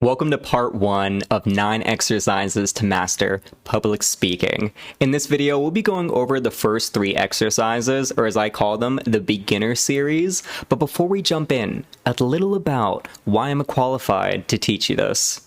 Welcome to part 1 of 9 exercises to master public speaking. In this video, we'll be going over the first 3 exercises, or as I call them, the beginner series. But before we jump in, a little about why I'm qualified to teach you this.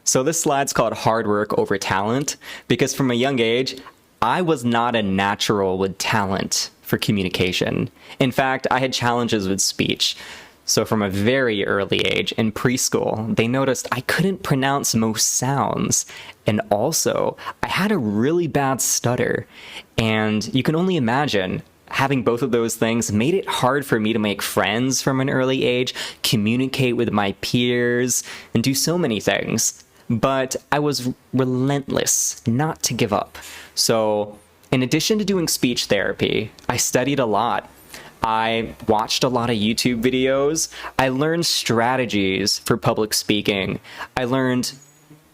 So this slide's called Hard Work Over Talent, because from a young age, I was not a natural with talent for communication. In fact, I had challenges with speech. So from a very early age, in preschool, they noticed I couldn't pronounce most sounds. And also, I had a really bad stutter. And you can only imagine, having both of those things made it hard for me to make friends from an early age, communicate with my peers, and do so many things. But I was relentless not to give up. So in addition to doing speech therapy, I studied a lot. I watched a lot of YouTube videos. I learned strategies for public speaking. I learned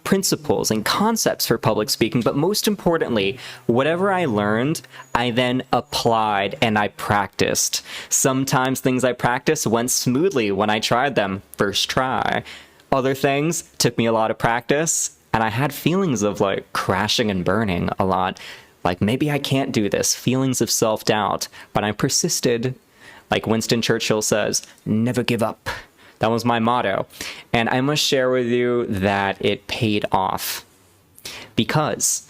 principles and concepts for public speaking, but most importantly, whatever I learned, I then applied and I practiced. Sometimes things I practiced went smoothly when I tried them first try. Other things took me a lot of practice, and I had feelings of like crashing and burning a lot. Like, maybe I can't do this, feelings of self-doubt, but I persisted. Like Winston Churchill says, never give up. That was my motto. And I must share with you that it paid off, because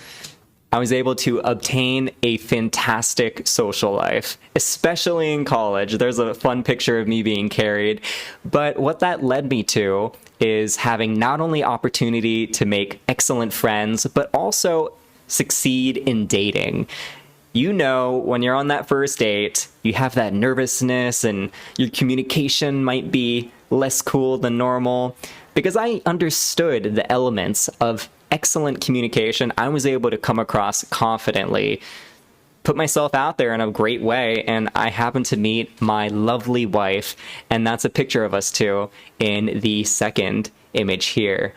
I was able to obtain a fantastic social life, especially in college. There's a fun picture of me being carried. But what that led me to is having not only opportunity to make excellent friends, but also succeed in dating. You know, when you're on that first date, you have that nervousness and your communication might be less cool than normal. Because I understood the elements of excellent communication, I was able to come across confidently, put myself out there in a great way, and I happened to meet my lovely wife, and that's a picture of us two in the second image here.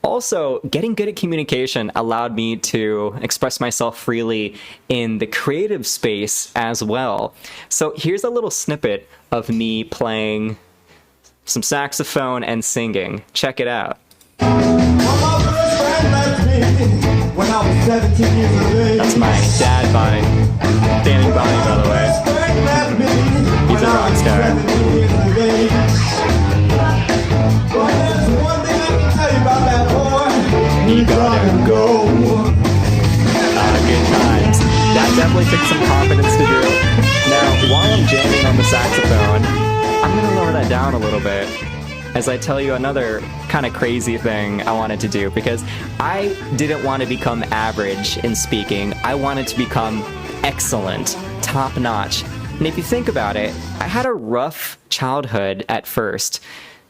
Also, getting good at communication allowed me to express myself freely in the creative space as well. So here's a little snippet of me playing some saxophone and singing. Check it out. That's my dad standing by me, by the way. He's a rock star. You gotta go. Good times. That definitely took some confidence to do. Now, while I'm jamming on the saxophone, I'm gonna lower that down a little bit as I tell you another kind of crazy thing I wanted to do, because I didn't want to become average in speaking. I wanted to become excellent, top-notch. And if you think about it, I had a rough childhood at first,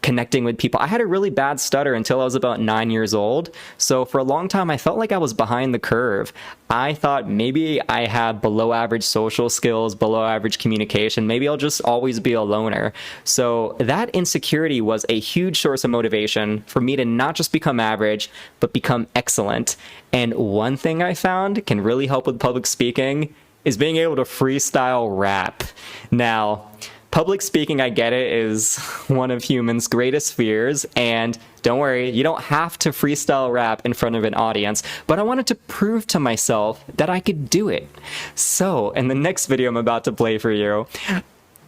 connecting with people. I had a really bad stutter until I was about 9 years old. So for a long time, I felt like I was behind the curve. I thought maybe I have below average social skills, below average communication. Maybe I'll just always be a loner. So that insecurity was a huge source of motivation for me to not just become average, but become excellent. And one thing I found can really help with public speaking is being able to freestyle rap. Now, public speaking, I get it, is one of humans' greatest fears, and don't worry, you don't have to freestyle rap in front of an audience, but I wanted to prove to myself that I could do it. So, in the next video I'm about to play for you,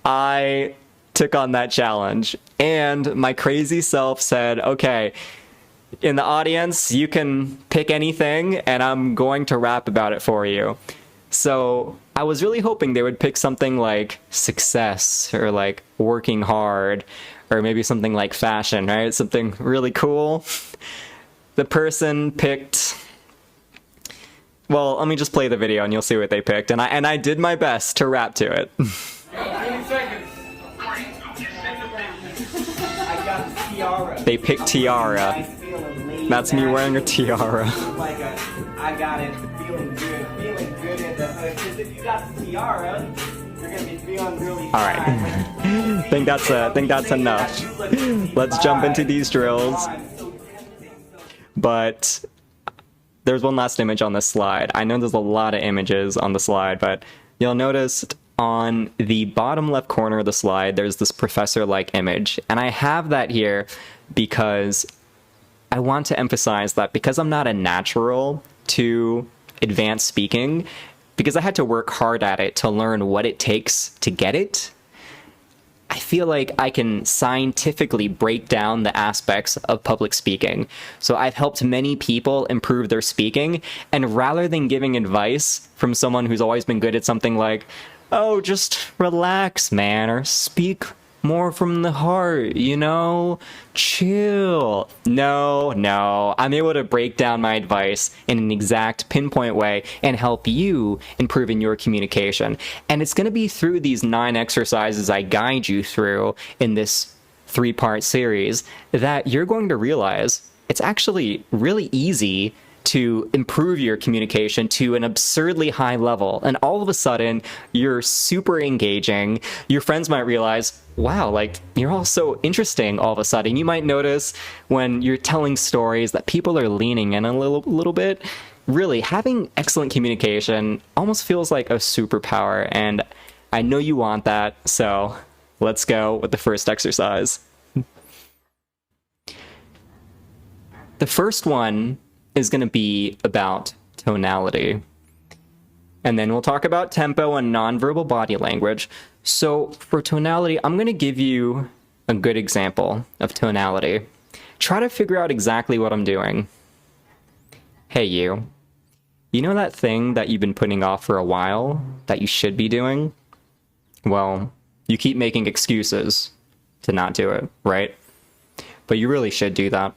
I took on that challenge, and my crazy self said, okay, in the audience, you can pick anything, and I'm going to rap about it for you. So I was really hoping they would pick something like success, or like working hard, or maybe something like fashion, right? Something really cool. The person picked, well, let me just play the video and you'll see what they picked. And I did my best to rap to it. 20 seconds. I got the tiara. They picked tiara. That's me wearing a tiara. I got it, feeling good in the hood. Because if you got the tiara, you're gonna be feeling really all right. think that's enough. Let's jump into these drills. But there's one last image on this slide. I know there's a lot of images on the slide, but you'll notice on the bottom left corner of the slide, there's this professor-like image. And I have that here because I want to emphasize that because I'm not a natural to advanced speaking, because I had to work hard at it to learn what it takes to get it, I feel like I can scientifically break down the aspects of public speaking. So I've helped many people improve their speaking, and rather than giving advice from someone who's always been good at something like, oh, just relax, man, or speak more from the heart, you know, chill. No, I'm able to break down my advice in an exact pinpoint way and help you improve in your communication. And it's going to be through these 9 exercises I guide you through in this 3-part series that you're going to realize it's actually really easy to improve your communication to an absurdly high level. And all of a sudden, you're super engaging. Your friends might realize, wow, like, you're all so interesting all of a sudden. You might notice when you're telling stories that people are leaning in a little bit. Really, having excellent communication almost feels like a superpower, and I know you want that, so let's go with the first exercise. The first one is going to be about tonality. And then we'll talk about tempo and nonverbal body language. So for tonality, I'm going to give you a good example of tonality. Try to figure out exactly what I'm doing. Hey, you. You know that thing that you've been putting off for a while that you should be doing? Well, you keep making excuses to not do it, right? But you really should do that.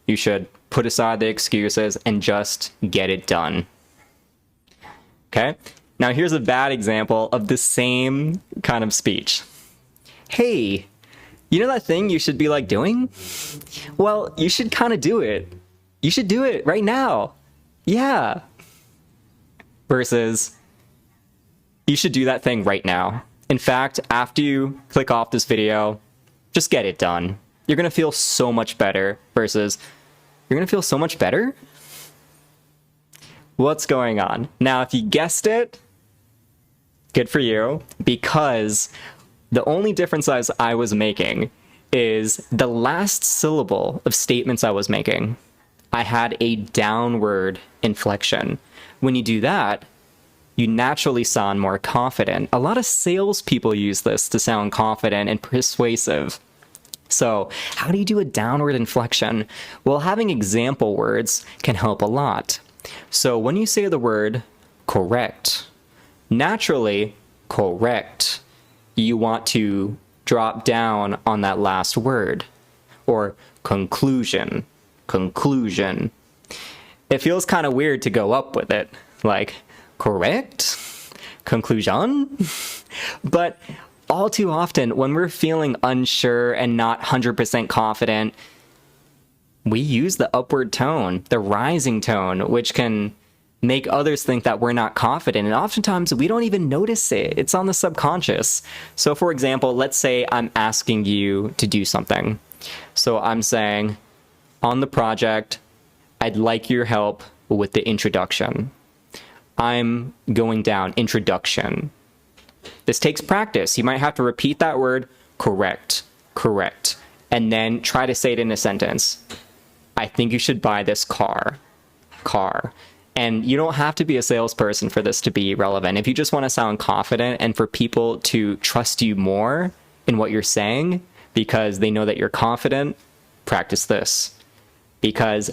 You should put aside the excuses and just get it done. Okay? Now here's a bad example of the same kind of speech. Hey, you know that thing you should be like doing? Well, you should kind of do it. You should do it right now. Yeah. Versus, you should do that thing right now. In fact, after you click off this video, just get it done. You're going to feel so much better. Versus, you're going to feel so much better? What's going on? Now, if you guessed it, good for you, because the only difference I was making is the last syllable of statements I was making. I had a downward inflection. When you do that, you naturally sound more confident. A lot of salespeople use this to sound confident and persuasive. So how do you do a downward inflection? Well, having example words can help a lot. So when you say the word correct, naturally, correct, you want to drop down on that last word. Or conclusion, conclusion. It feels kind of weird to go up with it, like correct, conclusion. But all too often, when we're feeling unsure and not 100% confident, we use the upward tone, the rising tone, which can make others think that we're not confident. And oftentimes, we don't even notice it. It's on the subconscious. So for example, let's say I'm asking you to do something. So I'm saying, on the project, I'd like your help with the introduction. I'm going down, introduction. This takes practice. You might have to repeat that word, correct, correct, and then try to say it in a sentence. I think you should buy this car, car. And you don't have to be a salesperson for this to be relevant. If you just want to sound confident and for people to trust you more in what you're saying because they know that you're confident, practice this. Because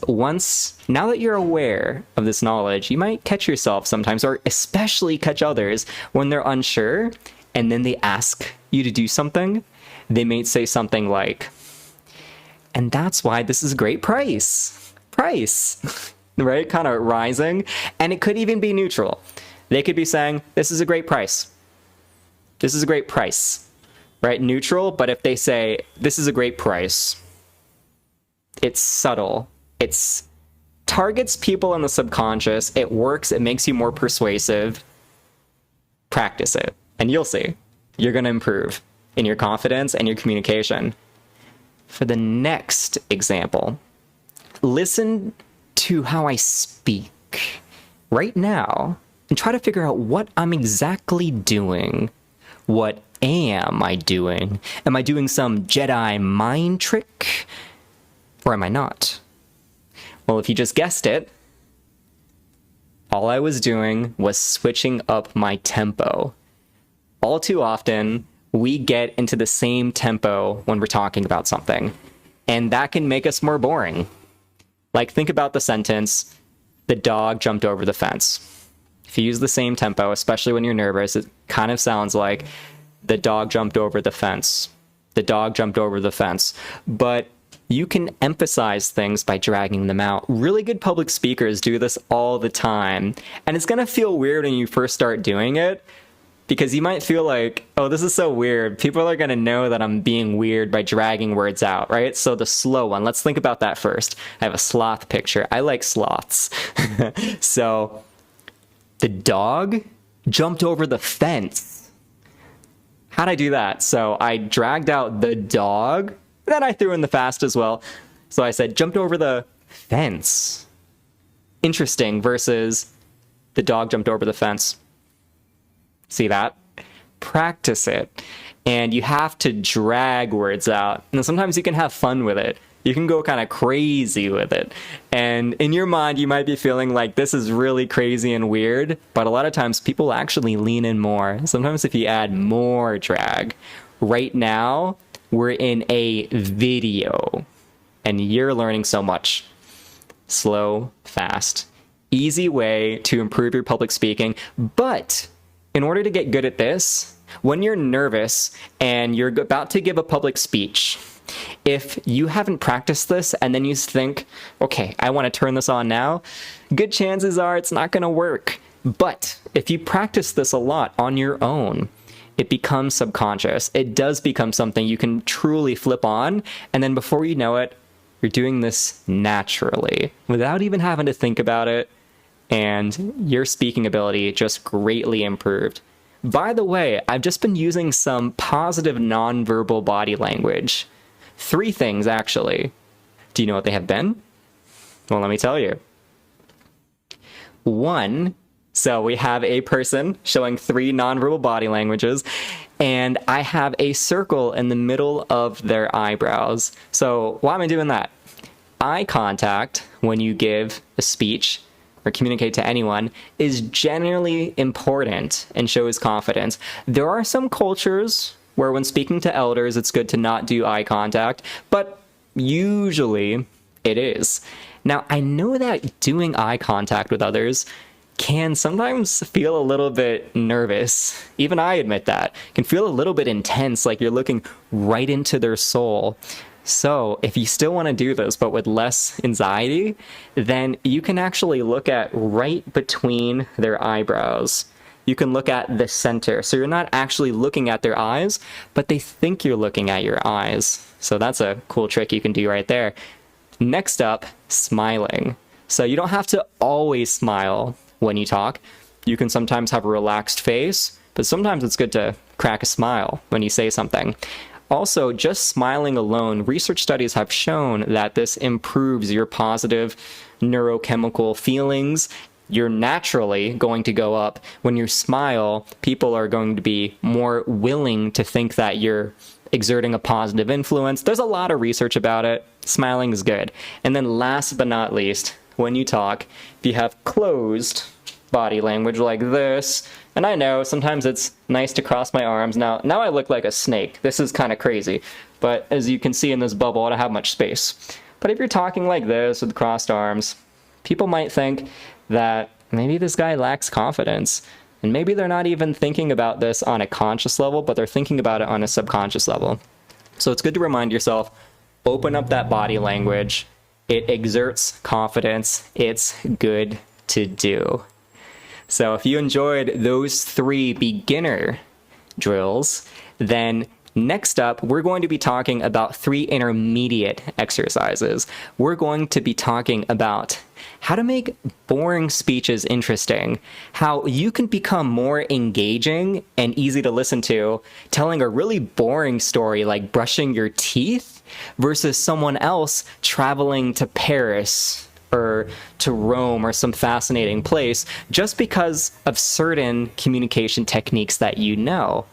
now that you're aware of this knowledge, you might catch yourself sometimes, or especially catch others when they're unsure, and then they ask you to do something. They may say something like, and that's why this is a great price, right? Kind of rising. And it could even be neutral. They could be saying, this is a great price. This is a great price, right? Neutral, but if they say, this is a great price, it's subtle. It targets people in the subconscious. It works. It makes you more persuasive. Practice it, and you'll see. You're going to improve in your confidence and your communication. For the next example, listen to how I speak. Right now, and try to figure out what I'm exactly doing. What am I doing? Am I doing some Jedi mind trick? Or am I not? Well, if you just guessed it, all I was doing was switching up my tempo. All too often, we get into the same tempo when we're talking about something, and that can make us more boring. Like, think about the sentence, the dog jumped over the fence. If you use the same tempo, especially when you're nervous, it kind of sounds like the dog jumped over the fence. The dog jumped over the fence. But you can emphasize things by dragging them out. Really good public speakers do this all the time. And it's going to feel weird when you first start doing it, because you might feel like, oh, this is so weird. People are going to know that I'm being weird by dragging words out, right? So the slow one, let's think about that first. I have a sloth picture. I like sloths. So the dog jumped over the fence. How'd I do that? So I dragged out the dog, then I threw in the fast as well. So I said, jumped over the fence. Interesting, versus the dog jumped over the fence. See that? Practice it. And you have to drag words out. And sometimes you can have fun with it. You can go kind of crazy with it. And in your mind, you might be feeling like this is really crazy and weird, but a lot of times people actually lean in more. Sometimes if you add more drag. Right now, we're in a video, and you're learning so much. Slow, fast. Easy way to improve your public speaking, but in order to get good at this, when you're nervous and you're about to give a public speech, if you haven't practiced this and then you think, okay, I want to turn this on now, good chances are it's not going to work. But if you practice this a lot on your own, it becomes subconscious. It does become something you can truly flip on, and then before you know it, you're doing this naturally without even having to think about it. And your speaking ability just greatly improved. By the way, I've just been using some positive nonverbal body language. 3 things, actually. Do you know what they have been? Well, let me tell you. 1, so we have a person showing 3 nonverbal body languages, and I have a circle in the middle of their eyebrows. So why am I doing that? Eye contact, when you give a speech, or communicate to anyone, is generally important and shows confidence. There are some cultures where when speaking to elders, it's good to not do eye contact, but usually it is. Now, I know that doing eye contact with others can sometimes feel a little bit nervous. Even I admit that. It can feel a little bit intense, like you're looking right into their soul. So if you still want to do this, but with less anxiety, then you can actually look at right between their eyebrows. You can look at the center. So you're not actually looking at their eyes, but they think you're looking at your eyes. So that's a cool trick you can do right there. Next up, smiling. So you don't have to always smile when you talk. You can sometimes have a relaxed face, but sometimes it's good to crack a smile when you say something. Also, just smiling alone, research studies have shown that this improves your positive neurochemical feelings. You're naturally going to go up. When you smile, people are going to be more willing to think that you're exerting a positive influence. There's a lot of research about it. Smiling is good. And then last but not least, when you talk, if you have closed body language like this, and I know sometimes it's nice to cross my arms. Now I look like a snake. This is kind of crazy, but as you can see in this bubble, I don't have much space. But if you're talking like this with crossed arms, people might think that maybe this guy lacks confidence, and maybe they're not even thinking about this on a conscious level, but they're thinking about it on a subconscious level. So it's good to remind yourself, open up that body language. It exerts confidence. It's good to do. So if you enjoyed those 3 beginner drills, then next up, we're going to be talking about 3 intermediate exercises. We're going to be talking about how to make boring speeches interesting, how you can become more engaging and easy to listen to, telling a really boring story like brushing your teeth versus someone else traveling to Paris or to roam or some fascinating place just because of certain communication techniques that you know.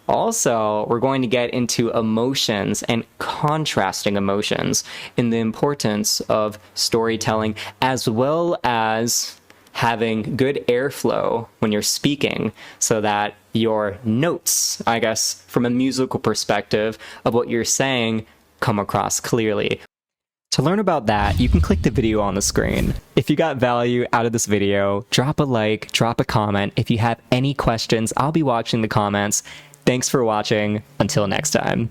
Also, we're going to get into emotions and contrasting emotions and the importance of storytelling, as well as having good airflow when you're speaking so that your notes, I guess, from a musical perspective of what you're saying, come across clearly. To learn about that, you can click the video on the screen. If you got value out of this video, drop a like, drop a comment. If you have any questions, I'll be watching the comments. Thanks for watching. Until next time.